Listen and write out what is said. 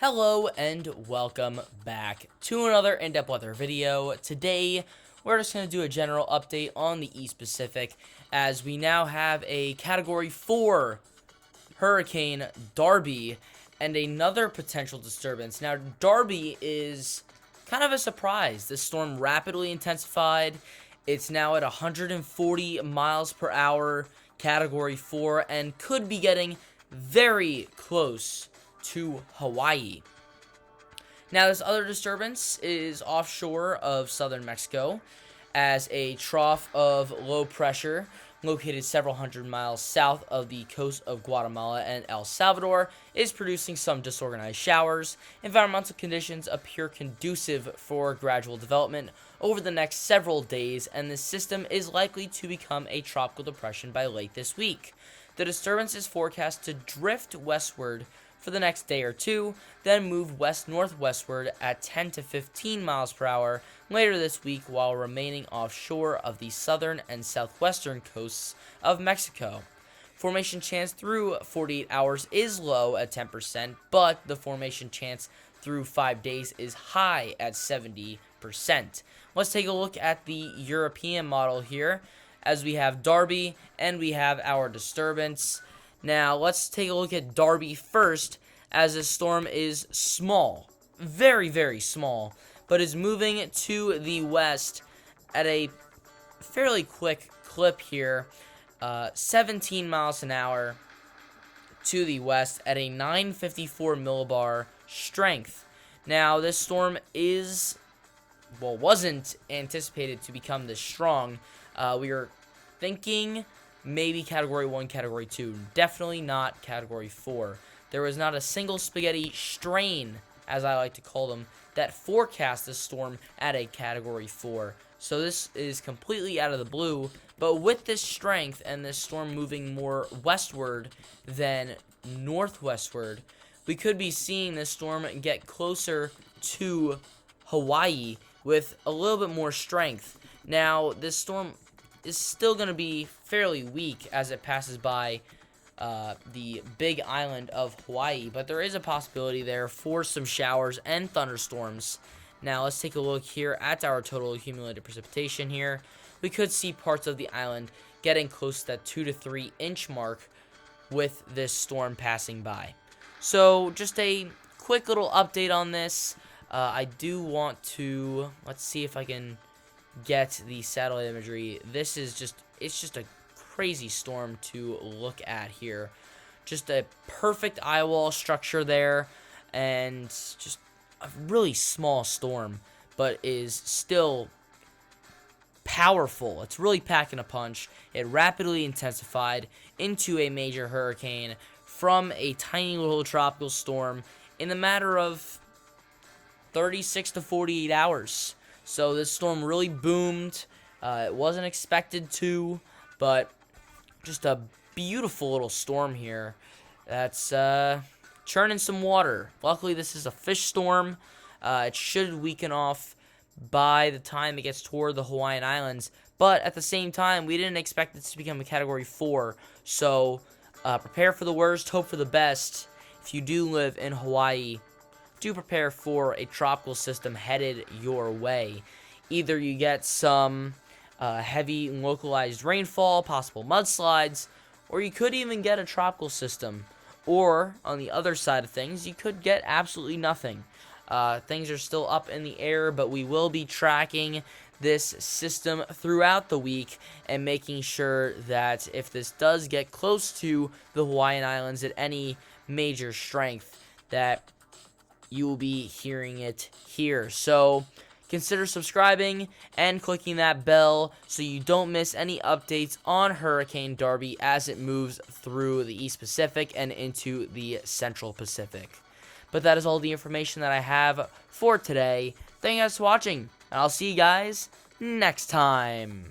Hello and welcome back to another in-depth weather video. Today, we're just going to do a general update on the East Pacific as we now have a Category 4 Hurricane Darby and another potential disturbance. Now, Darby is kind of a surprise. This storm rapidly intensified. It's now at 140 miles per hour, Category 4, and could be getting very close to Hawaii. Now, this other disturbance is offshore of southern Mexico as a trough of low pressure located several hundred miles south of the coast of Guatemala and El Salvador is producing some disorganized showers. Environmental conditions appear conducive for gradual development over the next several days, and this system is likely to become a tropical depression by late this week. The disturbance is forecast to drift westward for the next day or two, then move west-northwestward at 10 to 15 miles per hour later this week while remaining offshore of the southern and southwestern coasts of Mexico. Formation chance through 48 hours is low at 10%, but the formation chance through 5 days is high at 70%. Let's take a look at the European model here as we have Darby and we have our disturbance. Now, let's take a look at Darby first, as this storm is small, very, very small, but is moving to the west at a fairly quick clip here, 17 miles an hour to the west at a 954 millibar strength. Now, this storm wasn't anticipated to become this strong. We were thinking maybe Category 1, Category 2. Definitely not Category 4. There was not a single spaghetti strain, as I like to call them, that forecast this storm at a Category 4. So this is completely out of the blue. But with this strength and this storm moving more westward than northwestward, we could be seeing this storm get closer to Hawaii with a little bit more strength. Now, this storm is still going to be fairly weak as it passes by the big island of Hawaii, but there is a possibility there for some showers and thunderstorms. Now, let's take a look here at our total accumulated precipitation here. We could see parts of the island getting close to that 2 to 3 inch mark with this storm passing by. So, just a quick little update on this. I do want to, let's see if I can get the satellite imagery. This is it's just a crazy storm to look at here. Just a perfect eye wall structure there, and just a really small storm, but is still powerful. It's really packing a punch. It rapidly intensified into a major hurricane from a tiny little tropical storm in the matter of 36 to 48 hours. So this storm really boomed. It wasn't expected to, but just a beautiful little storm here that's churning some water. Luckily, this is a fish storm. It should weaken off by the time it gets toward the Hawaiian Islands, but at the same time, we didn't expect it to become a Category 4, so prepare for the worst, hope for the best. If you do live in Hawaii, do prepare for a tropical system headed your way. Either you get some heavy localized rainfall, possible mudslides, or you could even get a tropical system. Or, on the other side of things, you could get absolutely nothing. Things are still up in the air, but we will be tracking this system throughout the week and making sure that if this does get close to the Hawaiian Islands at any major strength, that you will be hearing it here. So consider subscribing and clicking that bell so you don't miss any updates on Hurricane Darby as it moves through the East Pacific and into the Central Pacific. But that is all the information that I have for today. Thank you guys for watching, and I'll see you guys next time.